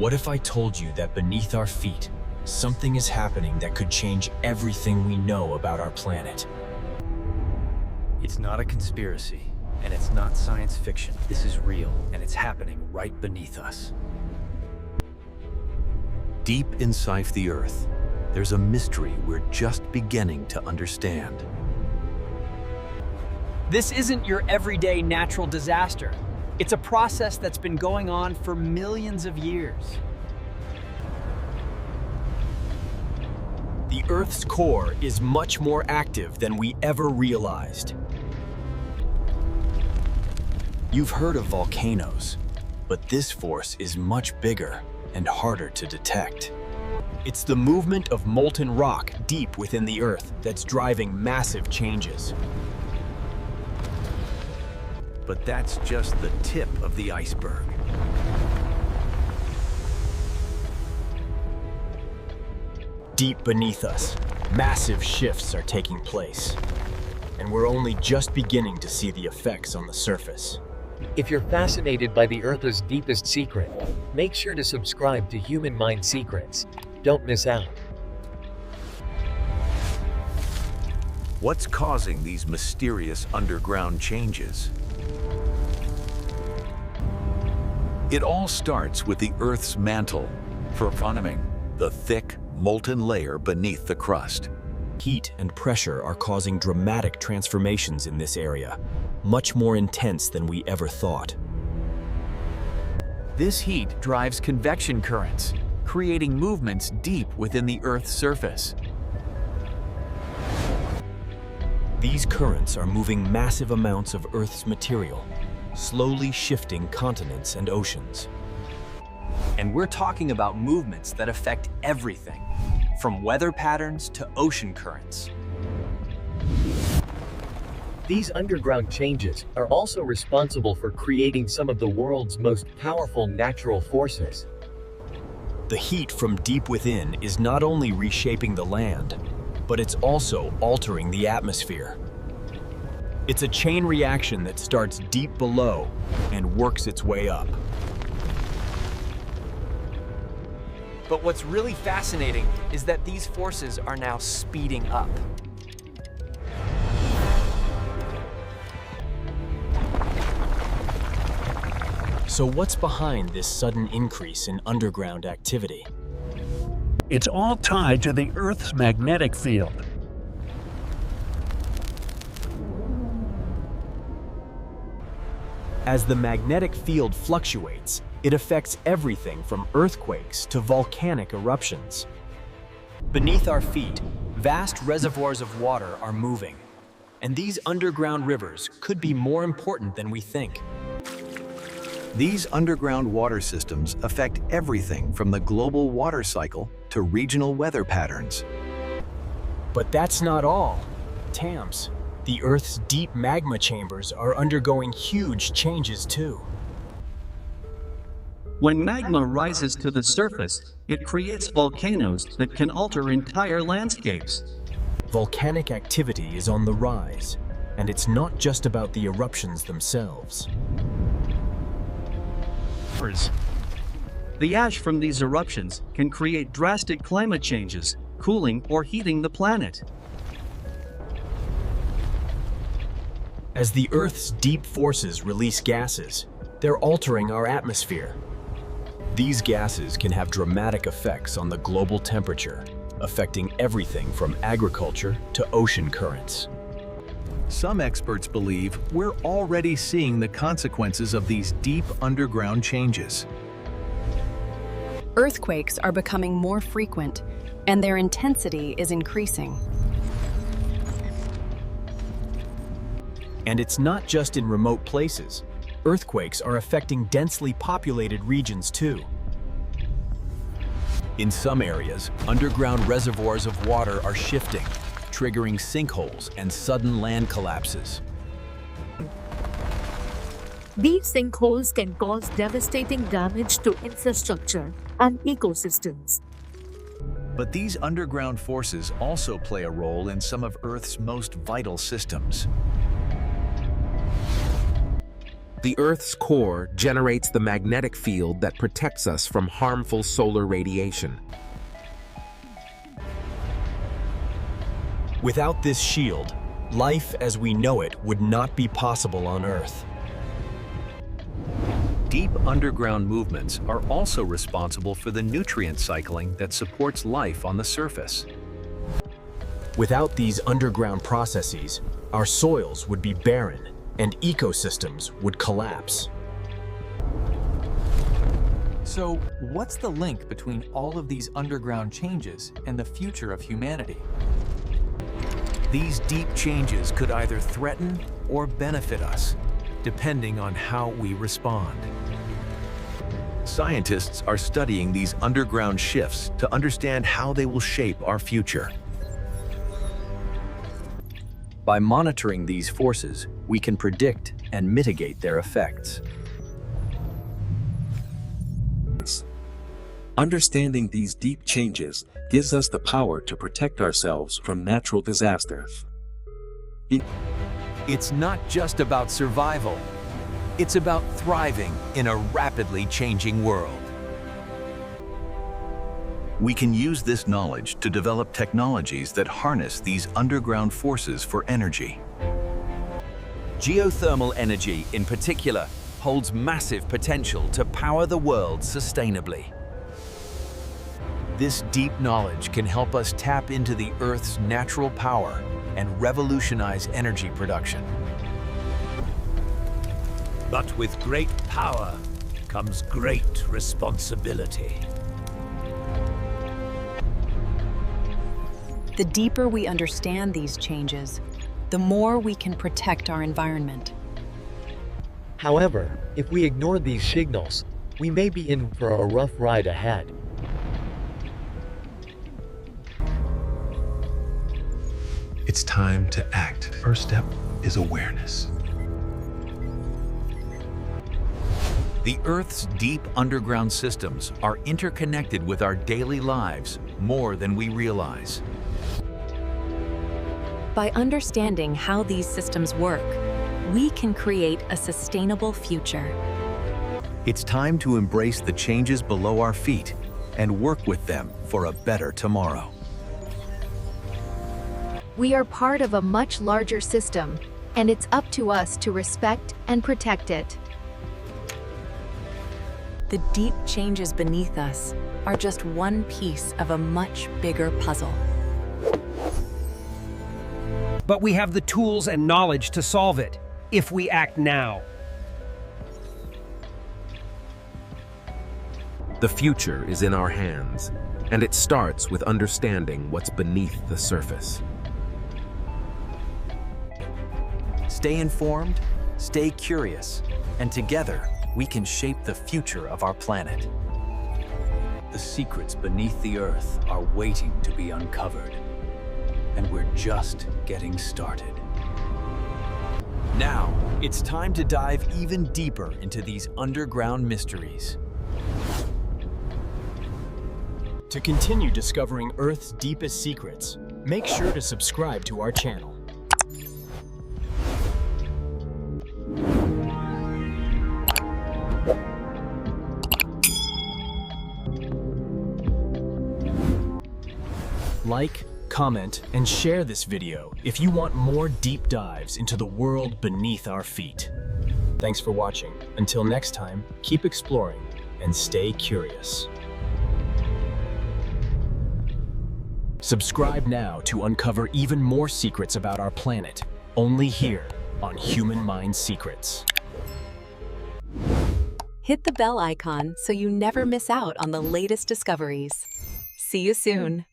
What if I told you that beneath our feet, something is happening that could change everything we know about our planet? It's not a conspiracy, and it's not science fiction. This is real, and it's happening right beneath us. Deep inside the Earth, there's a mystery we're just beginning to understand. This isn't your everyday natural disaster. It's a process that's been going on for millions of years. The Earth's core is much more active than we ever realized. You've heard of volcanoes, but this force is much bigger and harder to detect. It's the movement of molten rock deep within the Earth that's driving massive changes. But that's just the tip of the iceberg. Deep beneath us, massive shifts are taking place, and we're only just beginning to see the effects on the surface. If you're fascinated by the Earth's deepest secret, make sure to subscribe to Human Mind Secrets. Don't miss out. What's causing these mysterious underground changes? It all starts with the Earth's mantle, forming the thick, molten layer beneath the crust. Heat and pressure are causing dramatic transformations in this area, much more intense than we ever thought. This heat drives convection currents, creating movements deep within the Earth's surface. These currents are moving massive amounts of Earth's material, slowly shifting continents and oceans. And we're talking about movements that affect everything, from weather patterns to ocean currents. These underground changes are also responsible for creating some of the world's most powerful natural forces. The heat from deep within is not only reshaping the land, but it's also altering the atmosphere. It's a chain reaction that starts deep below and works its way up. But what's really fascinating is that these forces are now speeding up. So what's behind this sudden increase in underground activity? It's all tied to the Earth's magnetic field. As the magnetic field fluctuates, it affects everything from earthquakes to volcanic eruptions. Beneath our feet, vast reservoirs of water are moving, and these underground rivers could be more important than we think. These underground water systems affect everything from the global water cycle to regional weather patterns. But that's not all. Tams, the Earth's deep magma chambers are undergoing huge changes too. When magma rises to the surface, it creates volcanoes that can alter entire landscapes. Volcanic activity is on the rise, and it's not just about the eruptions themselves. The ash from these eruptions can create drastic climate changes, cooling or heating the planet. As the Earth's deep forces release gases, they're altering our atmosphere. These gases can have dramatic effects on the global temperature, affecting everything from agriculture to ocean currents. Some experts believe we're already seeing the consequences of these deep underground changes. Earthquakes are becoming more frequent, and their intensity is increasing. And it's not just in remote places. Earthquakes are affecting densely populated regions too. In some areas, underground reservoirs of water are shifting, triggering sinkholes and sudden land collapses. These sinkholes can cause devastating damage to infrastructure and ecosystems. But these underground forces also play a role in some of Earth's most vital systems. The Earth's core generates the magnetic field that protects us from harmful solar radiation. Without this shield, life as we know it would not be possible on Earth. Deep underground movements are also responsible for the nutrient cycling that supports life on the surface. Without these underground processes, our soils would be barren and ecosystems would collapse. So, what's the link between all of these underground changes and the future of humanity? These deep changes could either threaten or benefit us, depending on how we respond. Scientists are studying these underground shifts to understand how they will shape our future. By monitoring these forces, we can predict and mitigate their effects. Understanding these deep changes gives us the power to protect ourselves from natural disasters. It's not just about survival. It's about thriving in a rapidly changing world. We can use this knowledge to develop technologies that harness these underground forces for energy. Geothermal energy, in particular, holds massive potential to power the world sustainably. This deep knowledge can help us tap into the Earth's natural power and revolutionize energy production. But with great power comes great responsibility. The deeper we understand these changes, the more we can protect our environment. However, if we ignore these signals, we may be in for a rough ride ahead. It's time to act. First step is awareness. The Earth's deep underground systems are interconnected with our daily lives more than we realize. By understanding how these systems work, we can create a sustainable future. It's time to embrace the changes below our feet and work with them for a better tomorrow. We are part of a much larger system, and it's up to us to respect and protect it. The deep changes beneath us are just one piece of a much bigger puzzle. But we have the tools and knowledge to solve it, if we act now. The future is in our hands, and it starts with understanding what's beneath the surface. Stay informed, stay curious, and together we can shape the future of our planet. The secrets beneath the Earth are waiting to be uncovered, and we're just getting started. Now, it's time to dive even deeper into these underground mysteries. To continue discovering Earth's deepest secrets, make sure to subscribe to our channel. Like, comment, and share this video if you want more deep dives into the world beneath our feet. Thanks for watching. Until next time, keep exploring and stay curious. Subscribe now to uncover even more secrets about our planet, only here on Human Mind Secrets. Hit the bell icon so you never miss out on the latest discoveries. See you soon.